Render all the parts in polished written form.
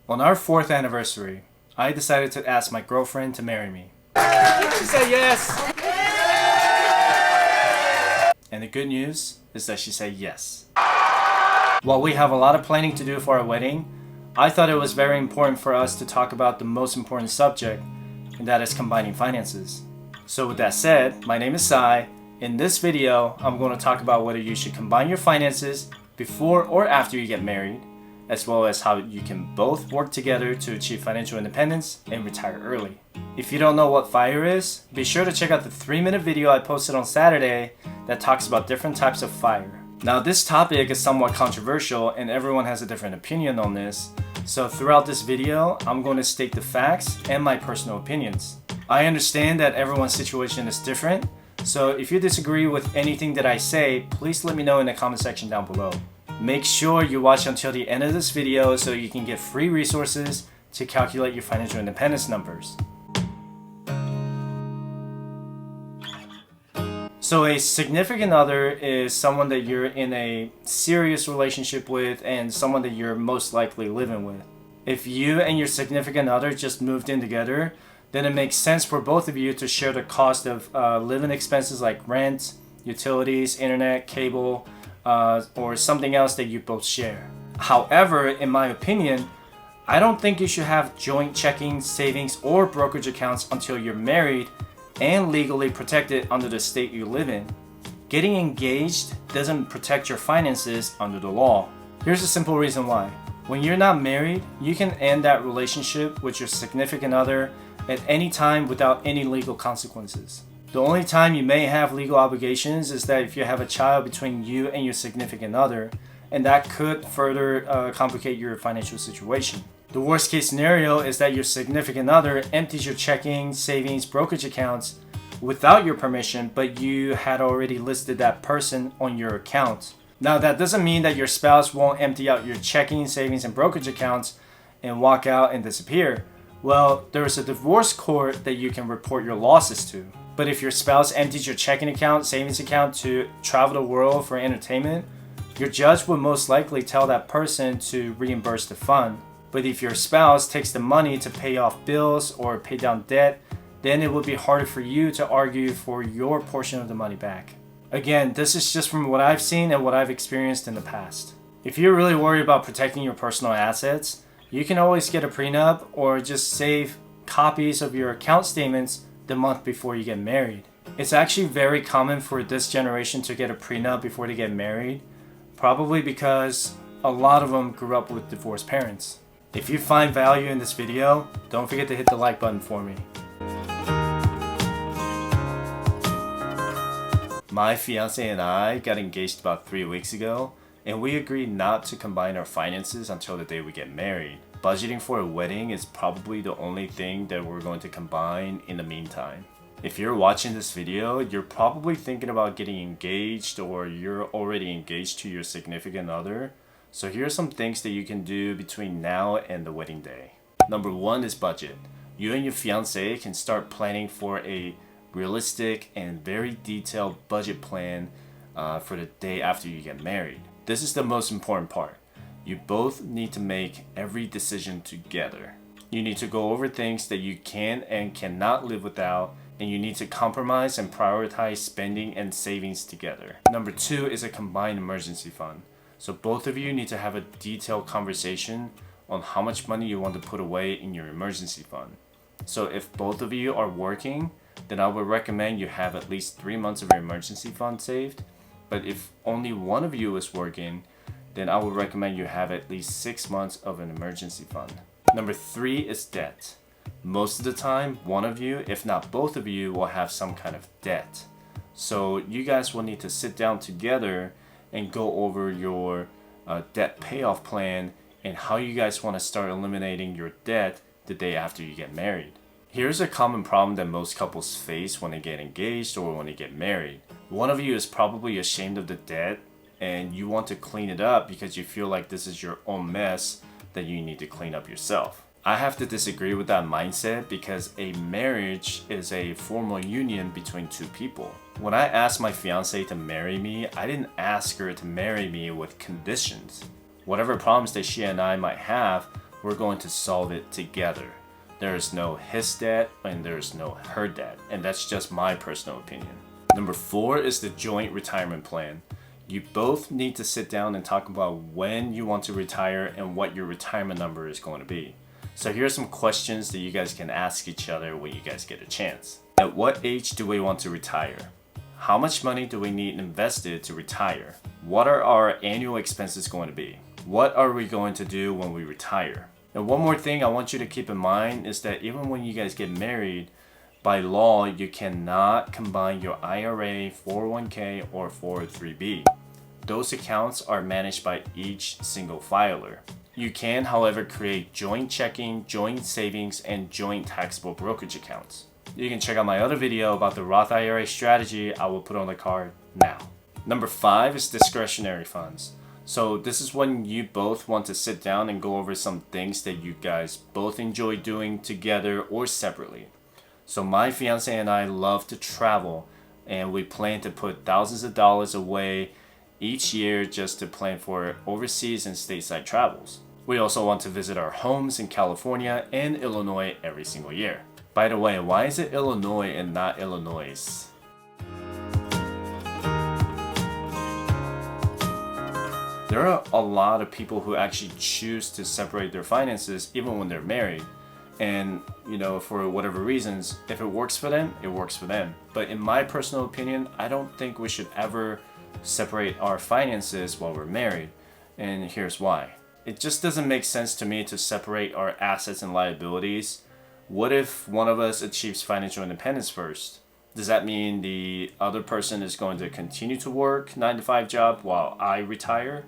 On our 4th anniversary, I decided to ask my girlfriend to marry me. She said yes! And the good news is that she said yes. While we have a lot of planning to do for our wedding, I thought it was very important for us to talk about the most important subject, and that is combining finances. So with that said, my name is Sai. In this video, I'm going to talk about whether you should combine your finances before or after you get married, as well as how you can both work together to achieve financial independence and retire early. If you don't know what FIRE is, be sure to check out the 3-minute video I posted on Saturday that talks about different types of FIRE. Now this topic is somewhat controversial and everyone has a different opinion on this, so throughout this video, I'm going to state the facts and my personal opinions. I understand that everyone's situation is different, so if you disagree with anything that I say, please let me know in the comment section down below. Make sure you watch until the end of this video so you can get free resources to calculate your financial independence numbers. So a significant other is someone that you're in a serious relationship with and someone that you're most likely living with. If you and your significant other just moved in together, then it makes sense for both of you to share the cost of living expenses like rent, utilities, internet, cable, or something else that you both share. However, in my opinion, I don't think you should have joint checking, savings, or brokerage accounts until you're married and legally protected under the state you live in. Getting engaged doesn't protect your finances under the law. Here's a simple reason why. When you're not married, you can end that relationship with your significant other at any time without any legal consequences. The only time you may have legal obligations is that if you have a child between you and your significant other, and that could further complicate your financial situation. The worst case scenario is that your significant other empties your checking, savings, brokerage accounts without your permission, but you had already listed that person on your account. Now that doesn't mean that your spouse won't empty out your checking, savings, and brokerage accounts and walk out and disappear. Well, there is a divorce court that you can report your losses to. But if your spouse empties your checking account, savings account to travel the world for entertainment, your judge would most likely tell that person to reimburse the fund. But if your spouse takes the money to pay off bills or pay down debt, then it would be harder for you to argue for your portion of the money back. Again, this is just from what I've seen and what I've experienced in the past. If you're really worried about protecting your personal assets, you can always get a prenup or just save copies of your account statements the month before you get married. It's actually very common for this generation to get a prenup before they get married, probably because a lot of them grew up with divorced parents. If you find value in this video, don't forget to hit the like button for me. My fiance and I got engaged about 3 weeks ago, and we agreed not to combine our finances until the day we get married. Budgeting for a wedding is probably the only thing that we're going to combine in the meantime. If you're watching this video, you're probably thinking about getting engaged or you're already engaged to your significant other. So here are some things that you can do between now and the wedding day. Number 1 is budget. You and your fiance can start planning for a realistic and very detailed budget plan for the day after you get married. This is the most important part. You both need to make every decision together. You need to go over things that you can and cannot live without, and you need to compromise and prioritize spending and savings together. Number 2 is a combined emergency fund. So both of you need to have a detailed conversation on how much money you want to put away in your emergency fund. So if both of you are working, then I would recommend you have at least 3 months of your emergency fund saved. But if only one of you is working, then I would recommend you have at least 6 months of an emergency fund. Number 3 is debt. Most of the time, one of you, if not both of you, will have some kind of debt. So you guys will need to sit down together and go over your debt payoff plan and how you guys want to start eliminating your debt the day after you get married. Here's a common problem that most couples face when they get engaged or when they get married. One of you is probably ashamed of the debt and you want to clean it up because you feel like this is your own mess that you need to clean up yourself. I have to disagree with that mindset because a marriage is a formal union between two people. When I asked my fiance to marry me, I didn't ask her to marry me with conditions. Whatever problems that she and I might have, We're going to solve it together. There is no his dad and there is no her dad, and that's just my personal opinion. Number 4 is the joint retirement plan. You both need to sit down and talk about when you want to retire and what your retirement number is going to be. So here are some questions that you guys can ask each other when you guys get a chance. At what age do we want to retire? How much money do we need invested to retire? What are our annual expenses going to be? What are we going to do when we retire? And one more thing I want you to keep in mind is that even when you guys get married, by law, you cannot combine your IRA, 401k, or 403b. Those accounts are managed by each single filer. You can, however, create joint checking, joint savings, and joint taxable brokerage accounts. You can check out my other video about the Roth IRA strategy. I will put on the card now. Number 5 is discretionary funds. So this is when you both want to sit down and go over some things that you guys both enjoy doing together or separately. So my fiance and I love to travel, and we plan to put thousands of dollars away each year just to plan for overseas and stateside travels. We also want to visit our homes in California and Illinois every single year. By the way, why is it Illinois and not Illinois? There are a lot of people who actually choose to separate their finances even when they're married. And, for whatever reasons, if it works for them, it works for them. But in my personal opinion, I don't think we should ever separate our finances while we're married. And here's why. It just doesn't make sense to me to separate our assets and liabilities. What if one of us achieves financial independence first? Does that mean the other person is going to continue to work 9-to-5 job while I retire?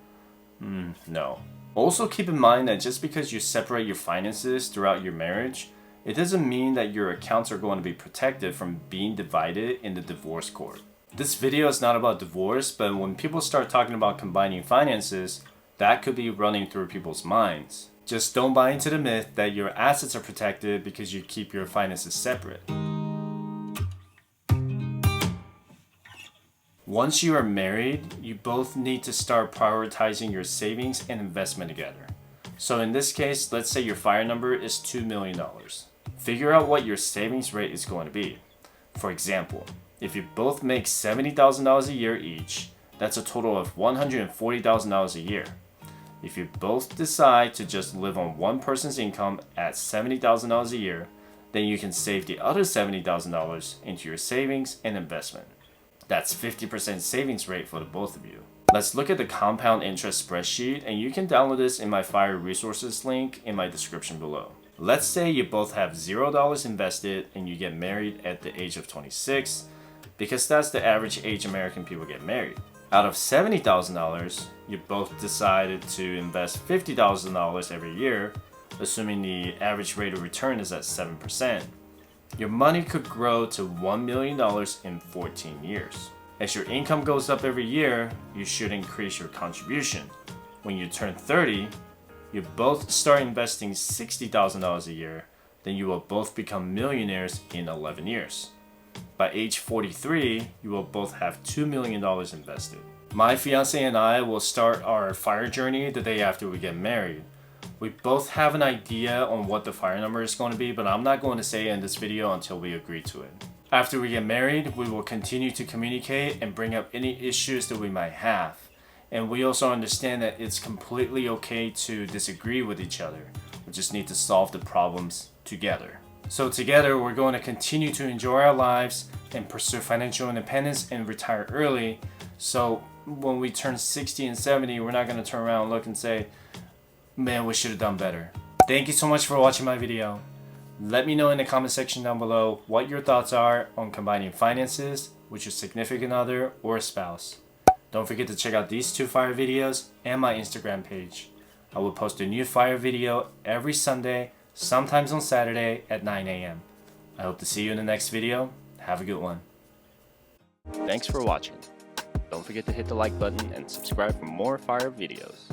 No. Also keep in mind that just because you separate your finances throughout your marriage, it doesn't mean that your accounts are going to be protected from being divided in the divorce court. This video is not about divorce, but when people start talking about combining finances, that could be running through people's minds. Just don't buy into the myth that your assets are protected because you keep your finances separate. Once you are married, you both need to start prioritizing your savings and investment together. So in this case, let's say your FIRE number is $2 million. Figure out what your savings rate is going to be. For example, if you both make $70,000 a year each, that's a total of $140,000 a year. If you both decide to just live on one person's income at $70,000 a year, then you can save the other $70,000 into your savings and investment. That's 50% savings rate for the both of you. Let's look at the compound interest spreadsheet, and you can download this in my FIRE resources link in my description below. Let's say you both have $0 invested and you get married at the age of 26, because that's the average age American people get married. Out of $70,000, you both decided to invest $50,000 every year, assuming the average rate of return is at 7%. Your money could grow to $1 million in 14 years. As your income goes up every year, you should increase your contribution. When you turn 30, you both start investing $60,000 a year, then you will both become millionaires in 11 years. By age 43, you will both have $2 million invested. My fiance and I will start our FIRE journey the day after we get married. We both have an idea on what the FIRE number is going to be, but I'm not going to say it in this video until we agree to it. After we get married, we will continue to communicate and bring up any issues that we might have. And we also understand that it's completely okay to disagree with each other. We just need to solve the problems together. So together, we're going to continue to enjoy our lives and pursue financial independence and retire early. So when we turn 60 and 70, we're not going to turn around and look and say, man, we should have done better. Thank you so much for watching my video. Let me know in the comment section down below what your thoughts are on combining finances with your significant other or spouse. Don't forget to check out these 2 FIRE videos and my Instagram page. I will post a new FIRE video every Sunday, sometimes on Saturday at 9 a.m. I hope to see you in the next video. Have a good one. Thanks for watching. Don't forget to hit the like button and subscribe for more FIRE videos.